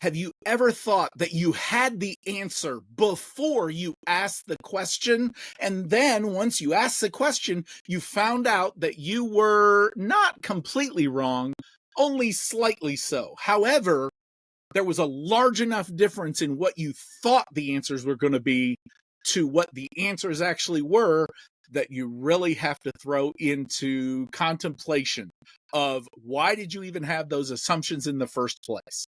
Have you ever thought that you had the answer before you asked the question? And then once you asked the question, you found out that you were not completely wrong, only slightly so. However, there was a large enough difference in what you thought the answers were going to be to what the answers actually were that you really have to throw into contemplation of why did you even have those assumptions in the first place?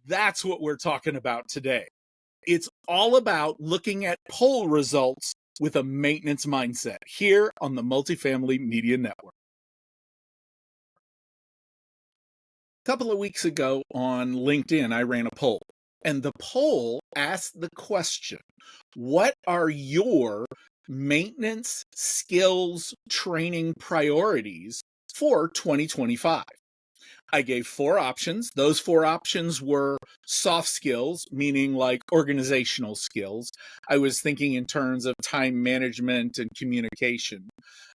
That's what we're talking about today. It's all about looking at poll results with a maintenance mindset here on the Multifamily Media Network. A couple of weeks ago on LinkedIn, I ran a poll, and the poll asked the question, what are your maintenance skills training priorities for 2025? I gave 4 options. Those 4 options were soft skills, meaning like organizational skills. I was thinking in terms of time management and communication.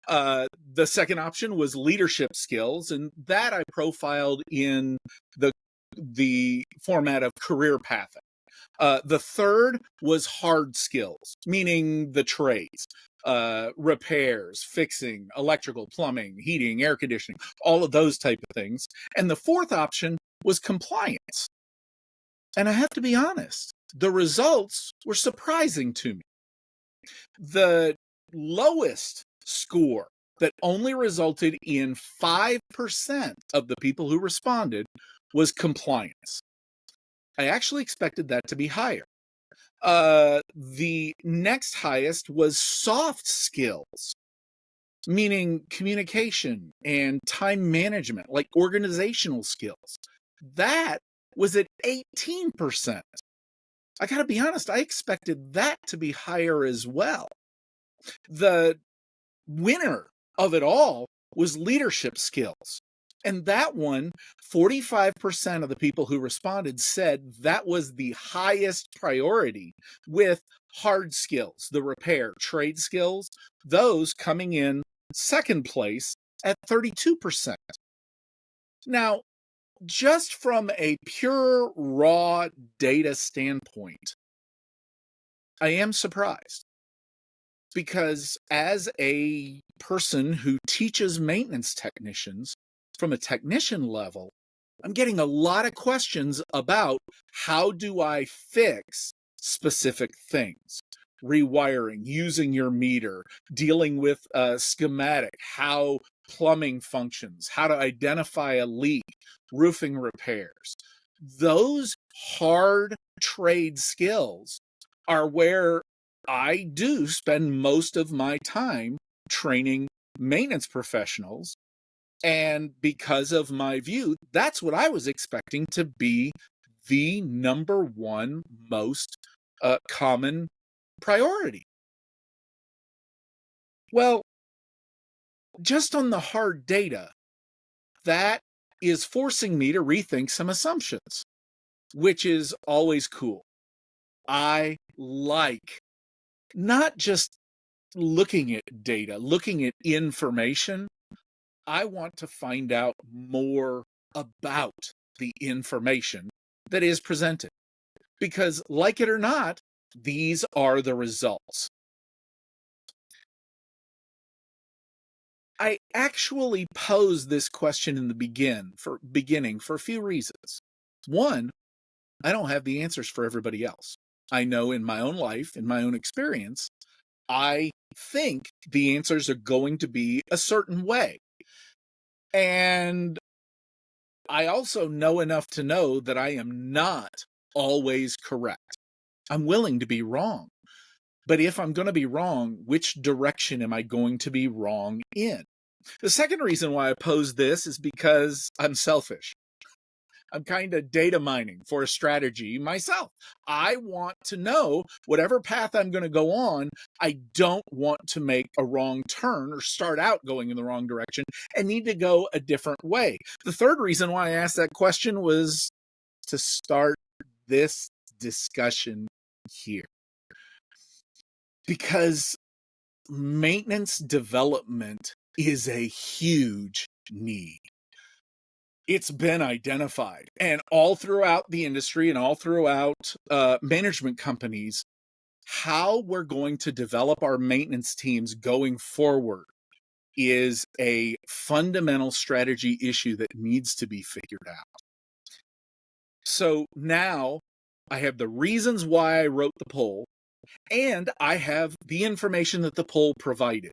The second option was leadership skills, and that I profiled in the format of career pathing. The third was hard skills, meaning the trades, repairs, fixing, electrical, plumbing, heating, air conditioning, all of those type of things. And the fourth option was compliance. And I have to be honest, the results were surprising to me. The lowest score that only resulted in 5% of the people who responded was compliance. I actually expected that to be higher. The next highest was soft skills, meaning communication and time management, like organizational skills. That was at 18%. I gotta be honest, I expected that to be higher as well. The winner of it all was leadership skills. And that one, 45% of the people who responded said that was the highest priority, with hard skills, the repair, trade skills, those coming in second place at 32%. Now, just from a pure raw data standpoint, I am surprised, because as a person who teaches maintenance technicians, from a technician level, I'm getting a lot of questions about how do I fix specific things. Rewiring, using your meter, dealing with a schematic, how plumbing functions, how to identify a leak, roofing repairs. Those hard trade skills are where I do spend most of my time training maintenance professionals. And because of my view, that's what I was expecting to be the number one most common priority. Well, just on the hard data, that is forcing me to rethink some assumptions, which is always cool. I like not just looking at data, looking at information. I want to find out more about the information that is presented, because, like it or not, these are the results. I actually posed this question in the beginning for a few reasons. One, I don't have the answers for everybody else. I know in my own life, in my own experience, I think the answers are going to be a certain way. And I also know enough to know that I am not always correct. I'm willing to be wrong. But if I'm going to be wrong, which direction am I going to be wrong in? The second reason why I pose this is because I'm selfish. I'm kind of data mining for a strategy myself. I want to know whatever path I'm going to go on, I don't want to make a wrong turn or start out going in the wrong direction and need to go a different way. The third reason why I asked that question was to start this discussion here, because maintenance development is a huge need. It's been identified, and all throughout the industry and all throughout management companies, how we're going to develop our maintenance teams going forward is a fundamental strategy issue that needs to be figured out. So now I have the reasons why I wrote the poll, and I have the information that the poll provided.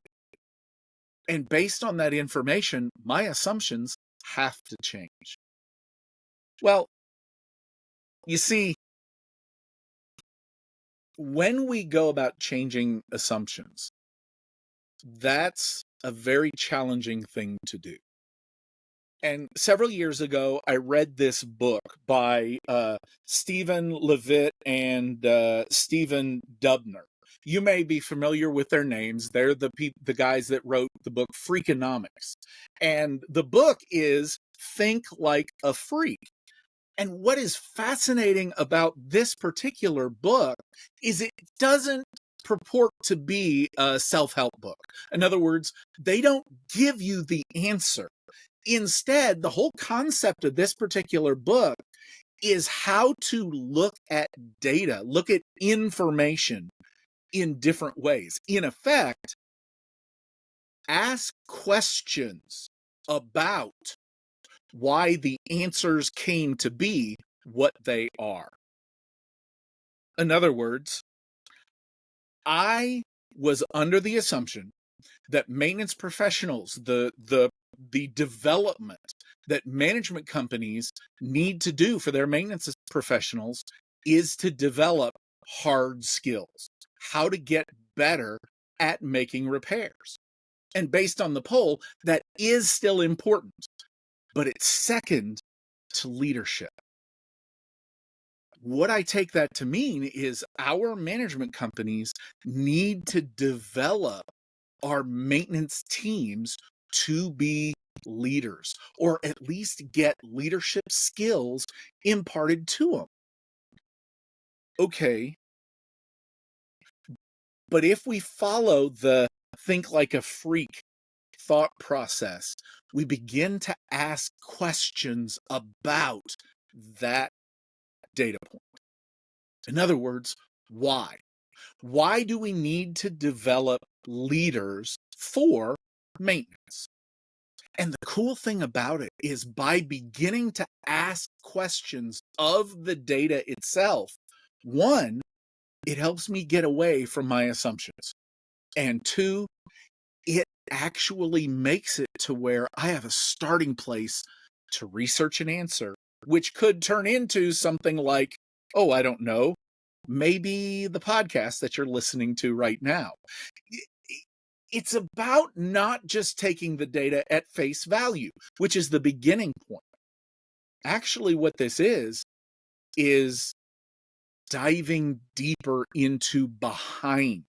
And based on that information, my assumptions have to change. Well, you see, when we go about changing assumptions, that's a very challenging thing to do. And several years ago, I read this book by Stephen Levitt and Stephen Dubner. You may be familiar with their names. They're the guys that wrote the book Freakonomics. And the book is Think Like a Freak. And what is fascinating about this particular book is it doesn't purport to be a self-help book. In other words, they don't give you the answer. Instead, the whole concept of this particular book is how to look at data, look at information in different ways. In effect, ask questions about why the answers came to be what they are. In other words, I was under the assumption that maintenance professionals, the development that management companies need to do for their maintenance professionals is to develop hard skills, how to get better at making repairs. And based on the poll, that is still important, but it's second to leadership. What I take that to mean is our management companies need to develop our maintenance teams to be leaders, or at least get leadership skills imparted to them. Okay, but if we follow the think like a freak thought process, we begin to ask questions about that data point. In other words, why? Why do we need to develop leaders for maintenance? And the cool thing about it is by beginning to ask questions of the data itself, one, it helps me get away from my assumptions. And two, it actually makes it to where I have a starting place to research an answer, which could turn into something like, oh, I don't know, maybe the podcast that you're listening to right now. It's about not just taking the data at face value, which is the beginning point. Actually, what this is diving deeper into behind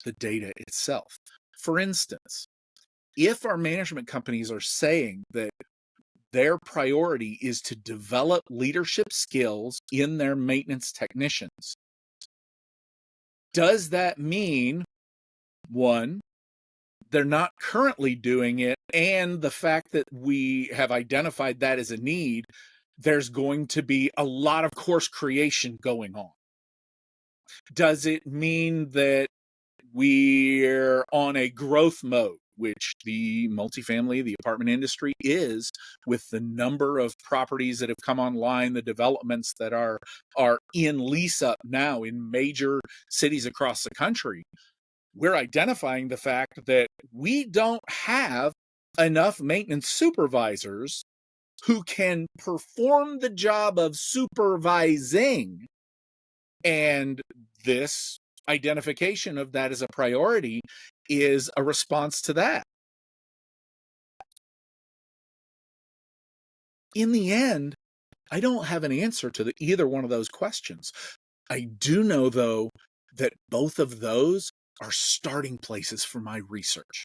the data itself. For instance, if our management companies are saying that their priority is to develop leadership skills in their maintenance technicians, does that mean, one, they're not currently doing it, and the fact that we have identified that as a need, there's going to be a lot of course creation going on? Does it mean that we're on a growth mode, which the multifamily, the apartment industry is, with the number of properties that have come online, the developments that are in lease up now in major cities across the country? We're identifying the fact that we don't have enough maintenance supervisors who can perform the job of supervising. And this identification of that as a priority is a response to that. In the end, I don't have an answer to either one of those questions. I do know, though, that both of those are starting places for my research,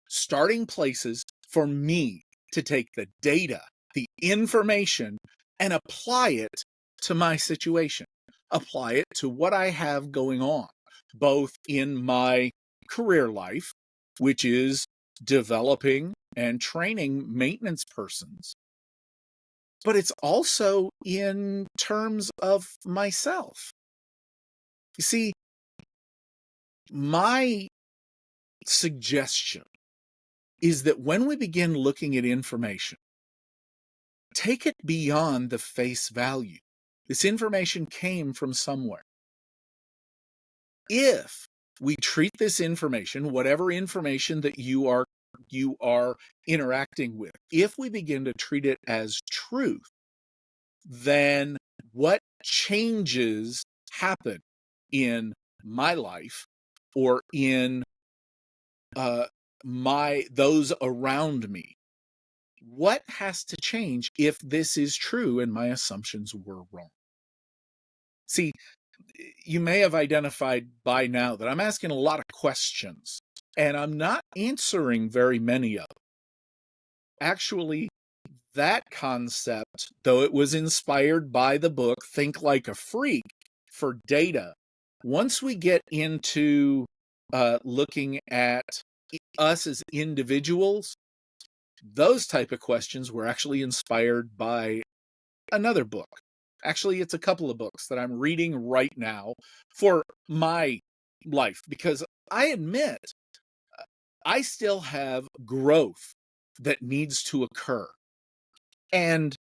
starting places for me to take the data, the information, and apply it to my situation, apply it to what I have going on, both in my career life, which is developing and training maintenance persons, but it's also in terms of myself. You see, my suggestion is that when we begin looking at information, take it beyond the face value. This information came from somewhere. If we treat this information, whatever information that you are interacting with, if we begin to treat it as truth, then what changes happen in my life or in those around me? What has to change if this is true and my assumptions were wrong? See, you may have identified by now that I'm asking a lot of questions, and I'm not answering very many of them. Actually, that concept, though it was inspired by the book Think Like a Freak for data, once we get into looking at us as individuals, those type of questions were actually inspired by another book. Actually, it's a couple of books that I'm reading right now for my life, because I admit I still have growth that needs to occur. And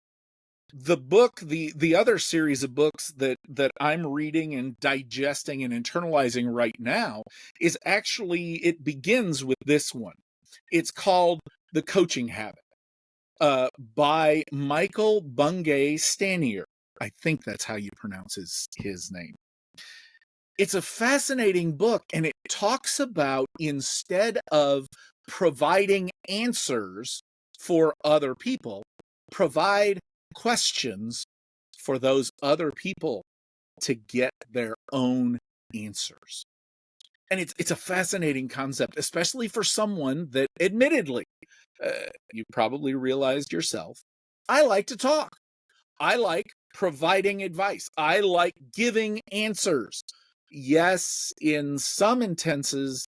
the book, the other series of books that I'm reading and digesting and internalizing right now is actually, it begins with this one. It's called The Coaching Habit by Michael Bungay Stanier. I think that's how you pronounce his name. It's a fascinating book, and it talks about, instead of providing answers for other people, provide questions for those other people to get their own answers. And it's a fascinating concept, especially for someone that, admittedly, you probably realized yourself, I like to talk. I like providing advice. I like giving answers. Yes, in some instances,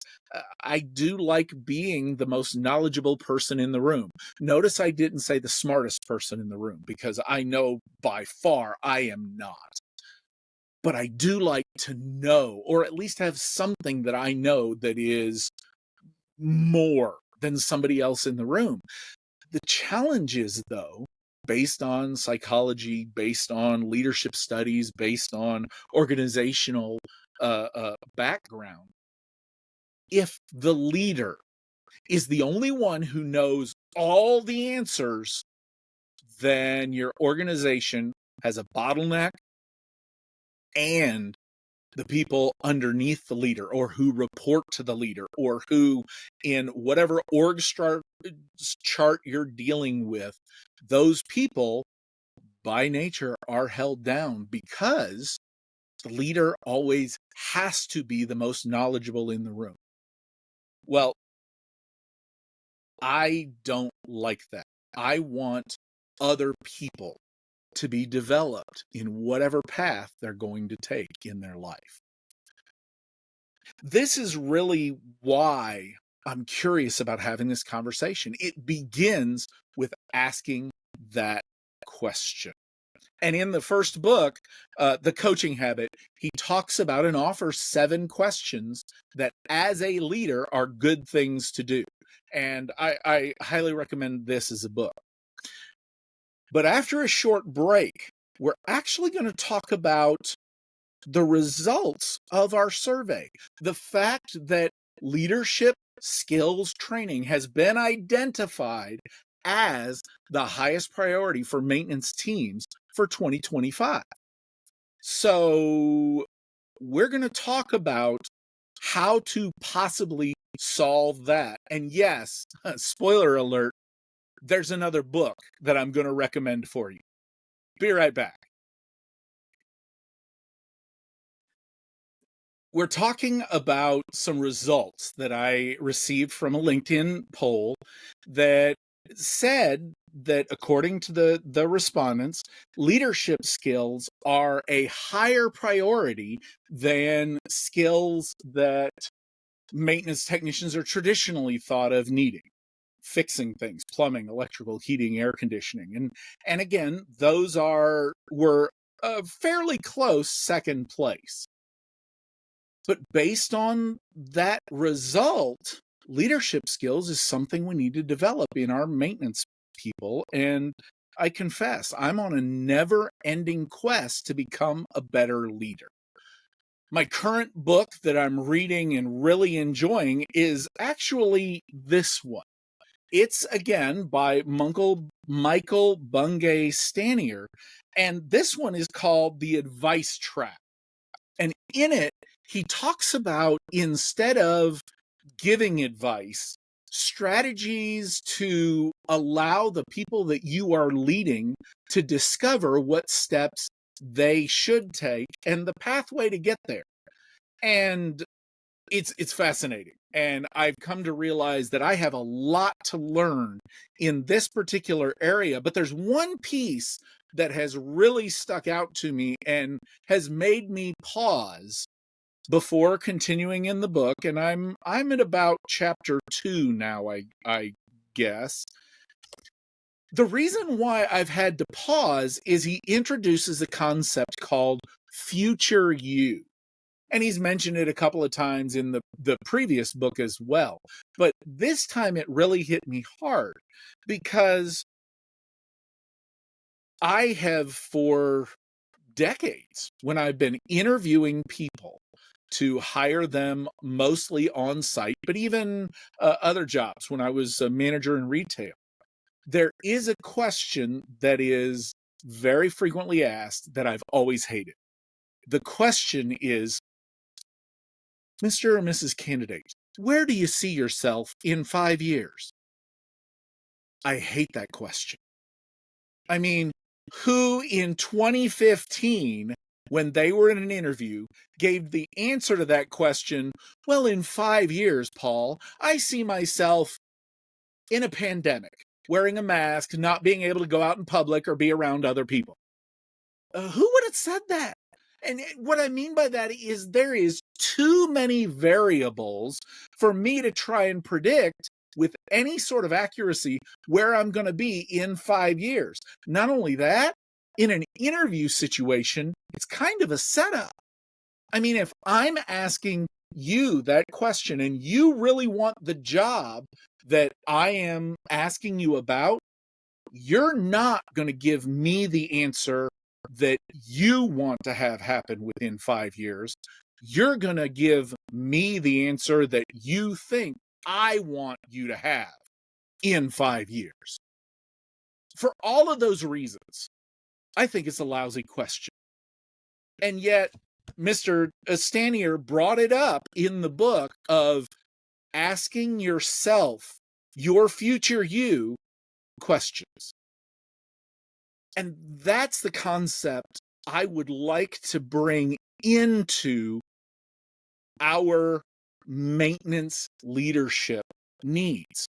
I do like being the most knowledgeable person in the room. Notice I didn't say the smartest person in the room, because I know by far I am not. But I do like to know, or at least have something that I know that is more than somebody else in the room. The challenge is, though, based on psychology, based on leadership studies, based on organizational background, if the leader is the only one who knows all the answers, then your organization has a bottleneck, and the people underneath the leader, or who report to the leader, or who, in whatever org chart you're dealing with, those people by nature are held down, because the leader always has to be the most knowledgeable in the room. Well, I don't like that. I want other people to be developed in whatever path they're going to take in their life. This is really why I'm curious about having this conversation. It begins with asking that question. And in the first book, The Coaching Habit, he talks about and offers 7 questions that, as a leader, are good things to do. And I highly recommend this as a book. But after a short break, we're actually going to talk about the results of our survey. The fact that leadership skills training has been identified as the highest priority for maintenance teams for 2025. So we're going to talk about how to possibly solve that. And yes, spoiler alert, there's another book that I'm going to recommend for you. Be right back. We're talking about some results that I received from a LinkedIn poll that said that, according to the respondents, leadership skills are a higher priority than skills that maintenance technicians are traditionally thought of needing. fixing things, plumbing, electrical, heating, air conditioning. And again, those were a fairly close second place. But based on that result, leadership skills is something we need to develop in our maintenance people. And I confess, I'm on a never-ending quest to become a better leader. My current book that I'm reading and really enjoying is actually this one. It's, again, by Michael Bungay Stanier, and this one is called The Advice Trap. And in it, he talks about, instead of giving advice, strategies to allow the people that you are leading to discover what steps they should take and the pathway to get there. And it's fascinating. And I've come to realize that I have a lot to learn in this particular area, but there's one piece that has really stuck out to me and has made me pause before continuing in the book. And I'm at about chapter 2 now, I guess. The reason why I've had to pause is he introduces a concept called future you. And he's mentioned it a couple of times in the previous book as well. But this time it really hit me hard because I have, for decades, when I've been interviewing people to hire them mostly on site, but even other jobs when I was a manager in retail, there is a question that is very frequently asked that I've always hated. The question is, Mr. or Mrs. Candidate, where do you see yourself in 5 years? I hate that question. I mean, who in 2015, when they were in an interview, gave the answer to that question, well, in 5 years, Paul, I see myself in a pandemic, wearing a mask, not being able to go out in public or be around other people? Who would have said that? And what I mean by that is there is too many variables for me to try and predict with any sort of accuracy where I'm going to be in 5 years. Not only that, in an interview situation, it's kind of a setup. I mean, if I'm asking you that question and you really want the job that I am asking you about, you're not going to give me the answer that you want to have happen within 5 years. You're going to give me the answer that you think I want you to have in 5 years. For all of those reasons, I think it's a lousy question. And yet, Mr. Stanier brought it up in the book of asking yourself, your future you, questions. And that's the concept I would like to bring into our maintenance leadership needs.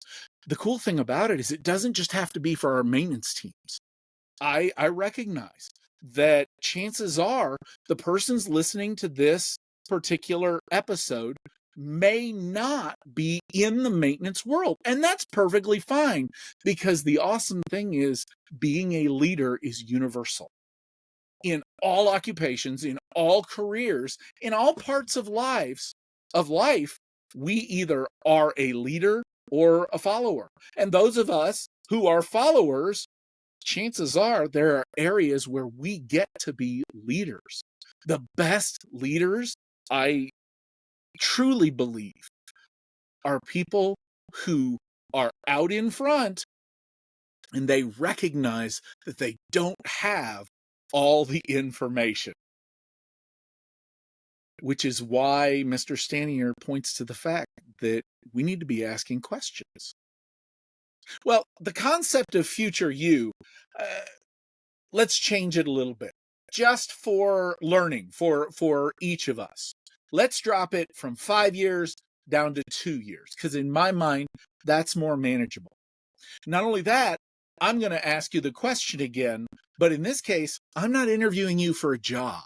The cool thing about it is it doesn't just have to be for our maintenance teams. I recognize that chances are the person's listening to this particular episode may not be in the maintenance world. And that's perfectly fine, because the awesome thing is being a leader is universal. In all occupations, in all careers, in all parts of life, we either are a leader or a follower. And those of us who are followers, chances are there are areas where we get to be leaders. The best leaders, I truly believe, are people who are out in front and they recognize that they don't have all the information. Which is why Mr. Stanier points to the fact that we need to be asking questions. Well, the concept of future you, let's change it a little bit. Just for learning, for each of us. Let's drop it from 5 years down to 2 years, because in my mind, that's more manageable. Not only that, I'm going to ask you the question again, but in this case, I'm not interviewing you for a job.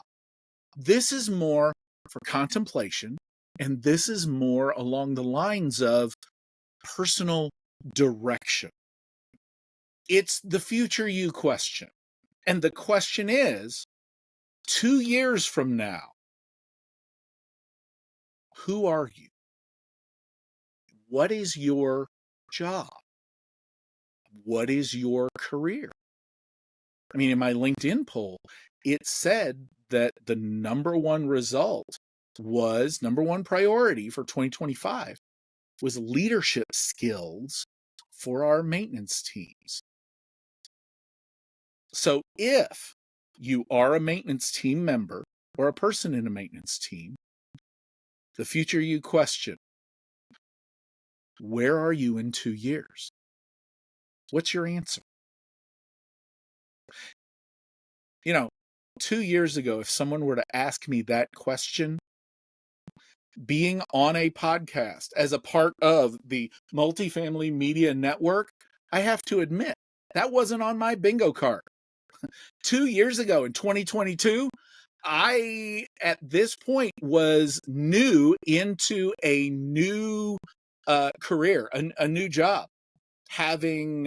This is more for contemplation, and this is more along the lines of personal direction. It's the future you question. And the question is, 2 years from now, who are you? What is your job? What is your career? I mean, in my LinkedIn poll, it said that the number one priority for 2025 was leadership skills for our maintenance teams. So if you are a maintenance team member or a person in a maintenance team, the future you question, where are you in 2 years? What's your answer? 2 years ago, if someone were to ask me that question, being on a podcast as a part of the Multifamily Media Network, I have to admit, that wasn't on my bingo card. 2 years ago in 2022, I, at this point, was new into a new career, a new job, having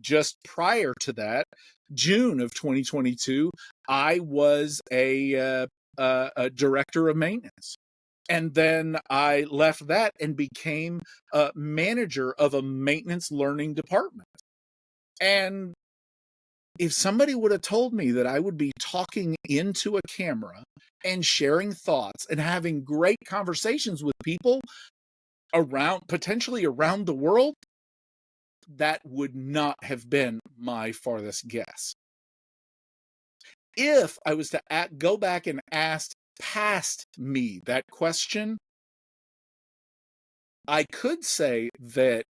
just prior to that, June of 2022, I was a director of maintenance. And then I left that and became a manager of a maintenance learning department. And if somebody would have told me that I would be talking into a camera and sharing thoughts and having great conversations with people potentially around the world, that would not have been my farthest guess. If I was to go back and ask past me that question, I could say that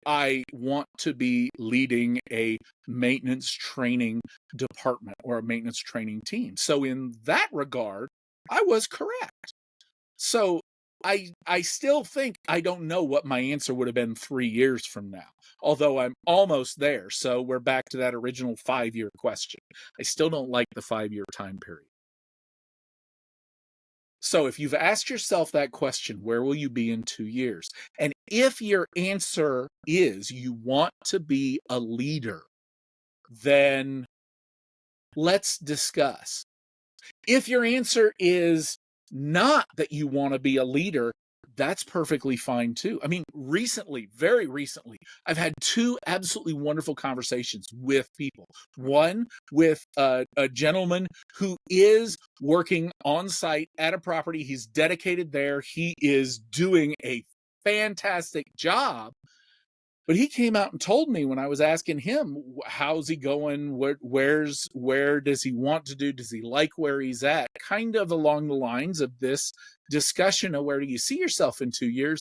I want to be leading a maintenance training department or a maintenance training team. So in that regard, I was correct. So I still think I don't know what my answer would have been 3 years from now, although I'm almost there. So we're back to that original 5-year question. I still don't like the 5-year time period. So if you've asked yourself that question, where will you be in 2 years? And if your answer is you want to be a leader, then let's discuss. If your answer is not that you want to be a leader, that's perfectly fine too. I mean, very recently, I've had 2 absolutely wonderful conversations with people. One with a gentleman who is working on site at a property. He's dedicated there. He is doing a fantastic job. But he came out and told me when I was asking him, how's he going? Where does he want to do? Does he like where he's at? Kind of along the lines of this discussion of where do you see yourself in 2 years?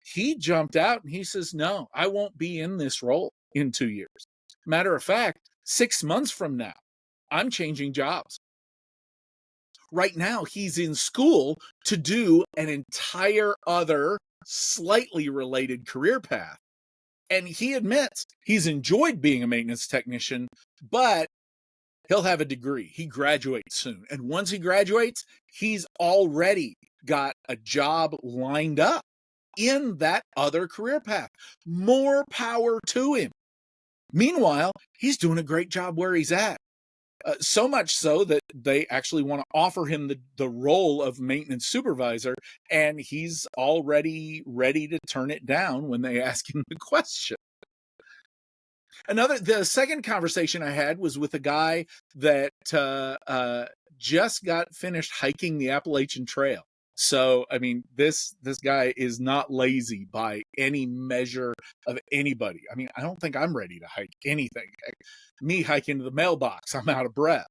He jumped out and he says, no, I won't be in this role in 2 years. Matter of fact, 6 months from now, I'm changing jobs. Right now, he's in school to do an entire other slightly related career path. And he admits he's enjoyed being a maintenance technician, but he'll have a degree. He graduates soon. And once he graduates, he's already got a job lined up in that other career path. More power to him. Meanwhile, he's doing a great job where he's at. So much so that they actually want to offer him the role of maintenance supervisor, and he's already ready to turn it down when they ask him the question. The second conversation I had was with a guy that just got finished hiking the Appalachian Trail. So, I mean, this guy is not lazy by any measure of anybody. I mean, I don't think I'm ready to hike anything. Me hiking to the mailbox, I'm out of breath.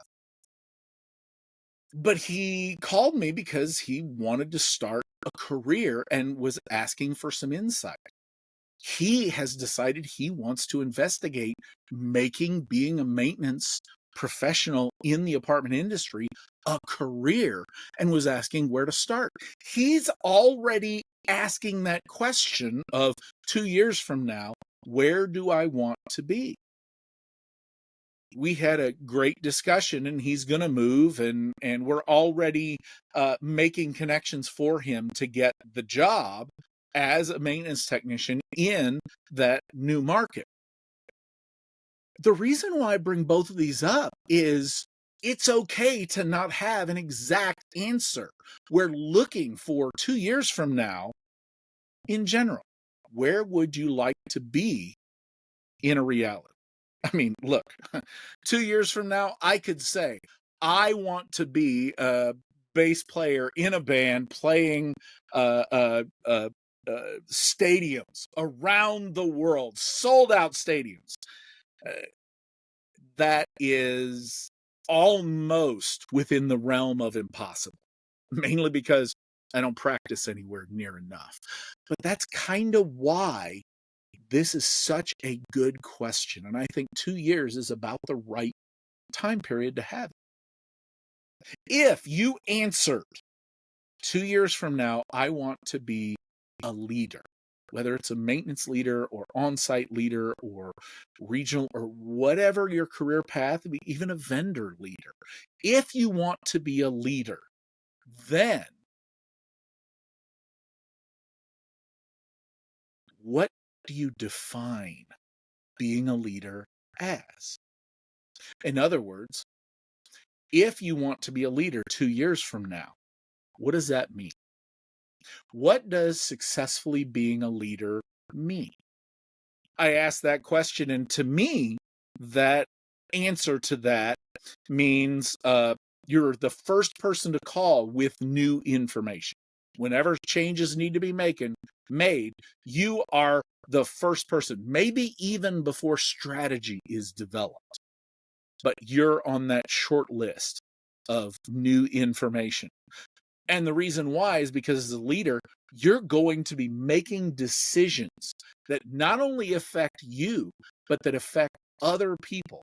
But he called me because he wanted to start a career and was asking for some insight. He has decided he wants to investigate being a maintenance professional in the apartment industry a career and was asking where to start. He's already asking that question of 2 years from now, where do I want to be? We had a great discussion and he's going to move and we're already making connections for him to get the job as a maintenance technician in that new market. The reason why I bring both of these up is it's okay to not have an exact answer. We're looking for 2 years from now, in general, where would you like to be in a reality? I mean, look, 2 years from now, I could say, I want to be a bass player in a band playing uh, uh, uh, stadiums around the world, sold out stadiums. Uh, that is almost within the realm of impossible, mainly because I don't practice anywhere near enough. But that's kind of why this is such a good question. And I think 2 years is about the right time period to have it. If you answered 2 years from now, I want to be a leader, whether it's a maintenance leader or on-site leader or regional or whatever your career path, even a vendor leader. If you want to be a leader, then what do you define being a leader as? In other words, if you want to be a leader 2 years from now, what does that mean? What does successfully being a leader mean? I asked that question, and to me, that answer to that means you're the first person to call with new information. Whenever changes need to be made, you are the first person, maybe even before strategy is developed. But you're on that short list of new information. And the reason why is because as a leader, you're going to be making decisions that not only affect you, but that affect other people.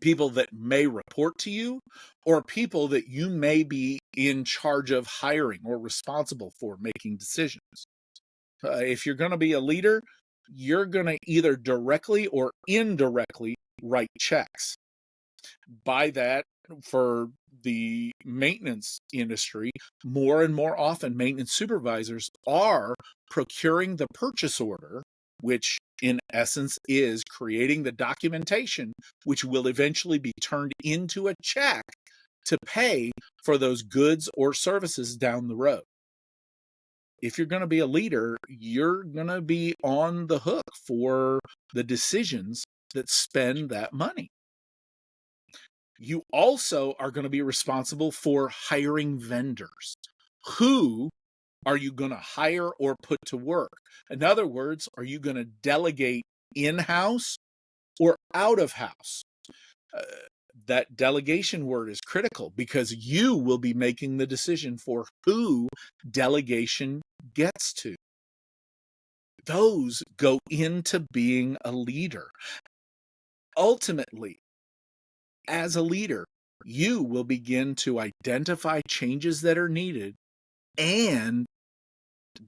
People that may report to you, or people that you may be in charge of hiring or responsible for making decisions. If you're going to be a leader, you're going to either directly or indirectly write checks. By that, for the maintenance industry, more and more often maintenance supervisors are procuring the purchase order, which in essence is creating the documentation, which will eventually be turned into a check to pay for those goods or services down the road. If you're going to be a leader, you're going to be on the hook for the decisions that spend that money. You also are going to be responsible for hiring vendors. Who are you going to hire or put to work? In other words, are you going to delegate in-house or out of house? That delegation word is critical because you will be making the decision for who delegation gets to. Those go into being a leader. Ultimately, as a leader, you will begin to identify changes that are needed and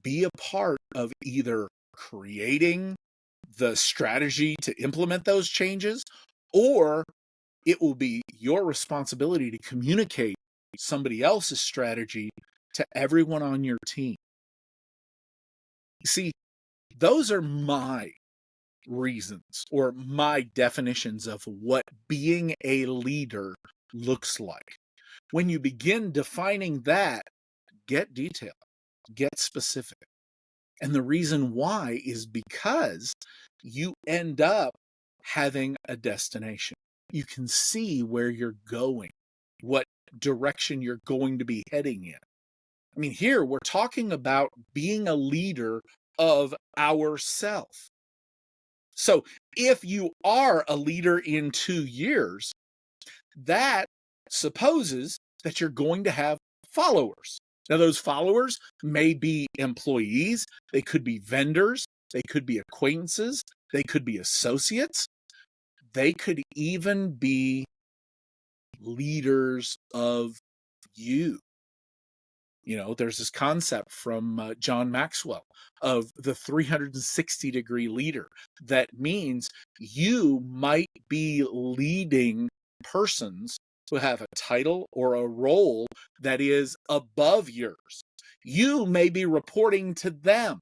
be a part of either creating the strategy to implement those changes, or it will be your responsibility to communicate somebody else's strategy to everyone on your team. See, those are my reasons or my definitions of what being a leader looks like. When you begin defining that, get detailed, get specific. And the reason why is because you end up having a destination. You can see where you're going, what direction you're going to be heading in. I mean, here we're talking about being a leader of ourself. So if you are a leader in 2 years, that supposes that you're going to have followers. Now, those followers may be employees, they could be vendors, they could be acquaintances, they could be associates, they could even be leaders of you. You know, there's this concept from John Maxwell of the 360-degree leader. That means you might be leading persons who have a title or a role that is above yours. You may be reporting to them.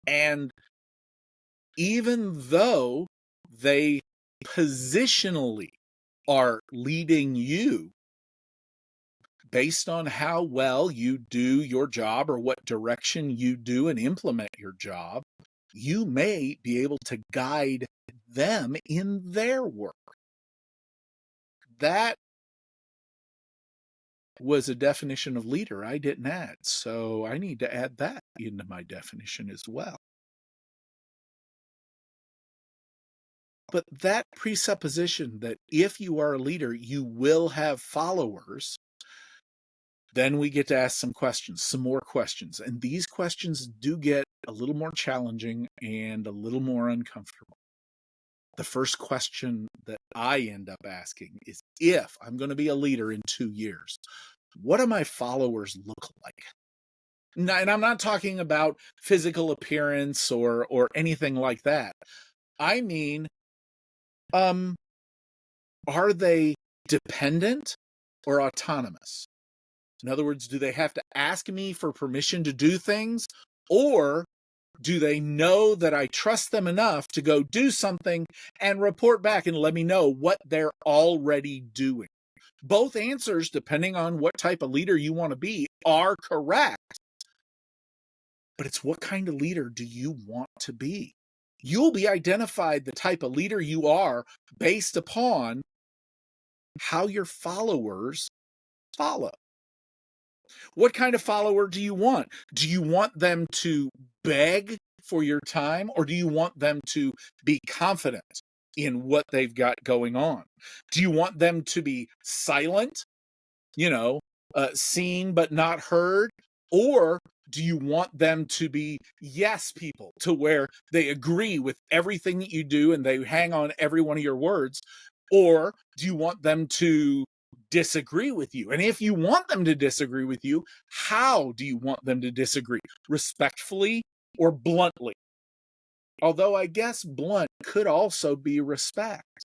And even though they positionally are leading you based on how well you do your job or what direction you do and implement your job, you may be able to guide them in their work. That was a definition of leader I didn't add, so I need to add that into my definition as well. But that presupposition that if you are a leader, you will have followers, then we get to ask some questions, some more questions. And these questions do get a little more challenging and a little more uncomfortable. The first question that I end up asking is, if I'm going to be a leader in 2 years, what do my followers look like? And I'm not talking about physical appearance or anything like that. I mean, are they dependent or autonomous? In other words, do they have to ask me for permission to do things? Or do they know that I trust them enough to go do something and report back and let me know what they're already doing? Both answers, depending on what type of leader you want to be, are correct. But it's what kind of leader do you want to be? You'll be identified the type of leader you are based upon how your followers follow. What kind of follower do you want? Do you want them to beg for your time, or do you want them to be confident in what they've got going on? Do you want them to be silent, seen but not heard? Or do you want them to be yes people, to where they agree with everything that you do and they hang on every one of your words? Or do you want them to disagree with you? And if you want them to disagree with you, how do you want them to disagree? Respectfully or bluntly? Although I guess blunt could also be respect.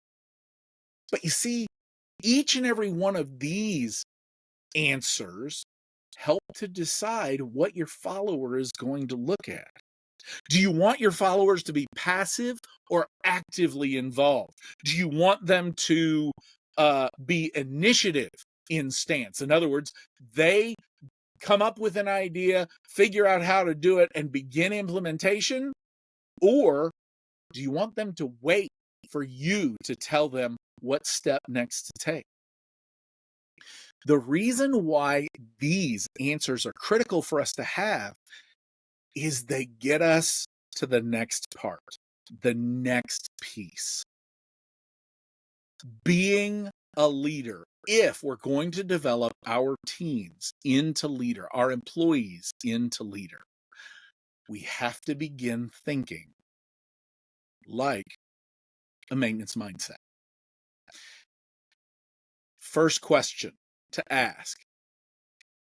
But you see, each and every one of these answers help to decide what your follower is going to look at. Do you want your followers to be passive or actively involved? Do you want them to be initiative in stance? In other words, they come up with an idea, figure out how to do it, and begin implementation? Or do you want them to wait for you to tell them what step next to take? The reason why these answers are critical for us to have is they get us to the next part, the next piece. Being a leader, if we're going to develop our teams into leader, our employees into leader, we have to begin thinking like a maintenance mindset. First question to ask: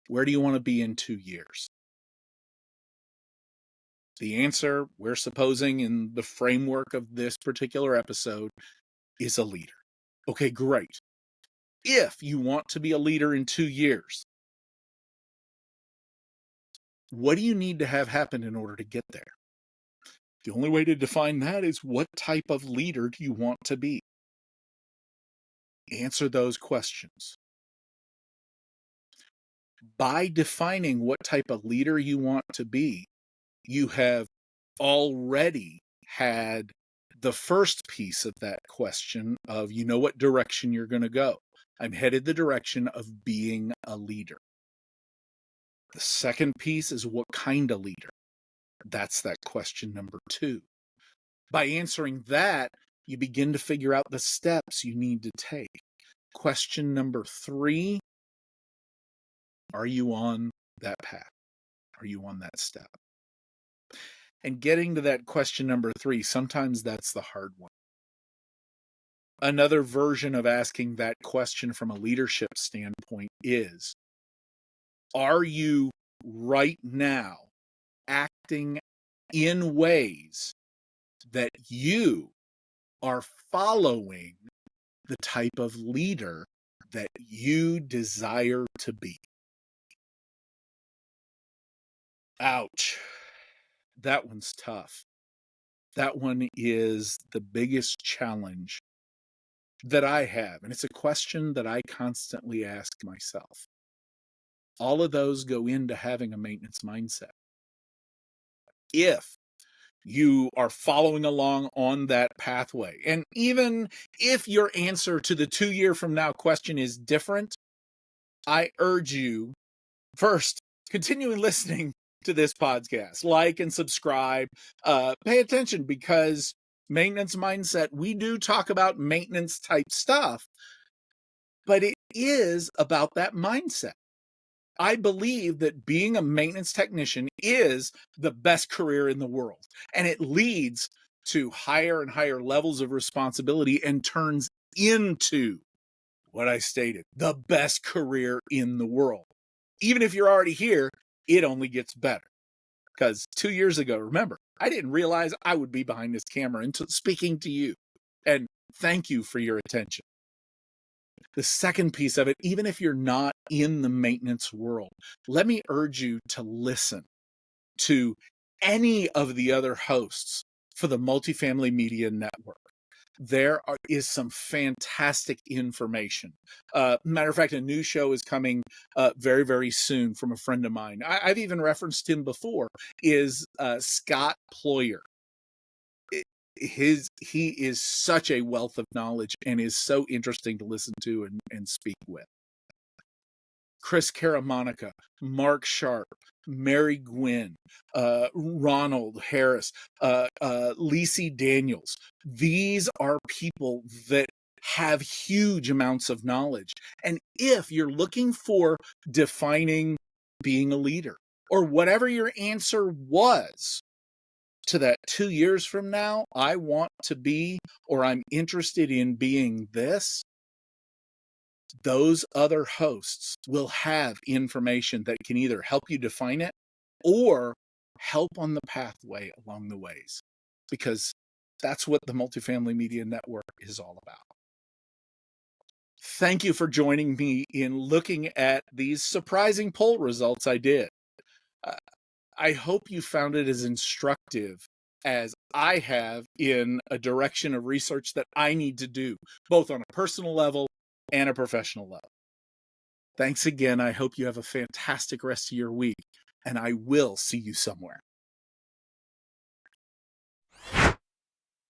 where do you want to be in 2 years? The answer, we're supposing in the framework of this particular episode, is a leader. Okay, great. If you want to be a leader in 2 years, what do you need to have happen in order to get there? The only way to define that is, what type of leader do you want to be? Answer those questions. By defining what type of leader you want to be, you have already had the first piece of that question of, you know what direction you're going to go. I'm headed the direction of being a leader. The second piece is, what kind of leader? That's that question number 2. By answering that, you begin to figure out the steps you need to take. Question number 3, are you on that path? Are you on that step? And getting to that question number 3, sometimes that's the hard one. Another version of asking that question from a leadership standpoint is, are you right now acting in ways that you are following the type of leader that you desire to be? Ouch. That one's tough. That one is the biggest challenge that I have. And it's a question that I constantly ask myself. All of those go into having a maintenance mindset. If you are following along on that pathway, and even if your answer to the 2 year from now question is different, I urge you, first, continue listening to this podcast, like and subscribe, pay attention, because maintenance mindset, we do talk about maintenance type stuff, but it is about that mindset. I believe that being a maintenance technician is the best career in the world, and it leads to higher and higher levels of responsibility and turns into what I stated, the best career in the world. Even if you're already here, it only gets better. Because 2 years ago, remember, I didn't realize I would be behind this camera until speaking to you. And thank you for your attention. The second piece of it, even if you're not in the maintenance world, let me urge you to listen to any of the other hosts for the Multifamily Media Network. There is some fantastic information. Matter of fact, a new show is coming very, very soon from a friend of mine. I've even referenced him before, is Scott Ployer. He is such a wealth of knowledge and is so interesting to listen to and speak with. Chris Caramonica, Mark Sharp, Mary Gwynn, Ronald Harris, Lacey Daniels. These are people that have huge amounts of knowledge. And if you're looking for defining being a leader, or whatever your answer was to that 2 years from now, I want to be, or I'm interested in being this, those other hosts will have information that can either help you define it or help on the pathway along the ways, because that's what the Multifamily Media Network is all about. Thank you for joining me in looking at these surprising poll results I did. I hope you found it as instructive as I have in a direction of research that I need to do, both on a personal level and a professional level. Thanks again. I hope you have a fantastic rest of your week, and I will see you somewhere.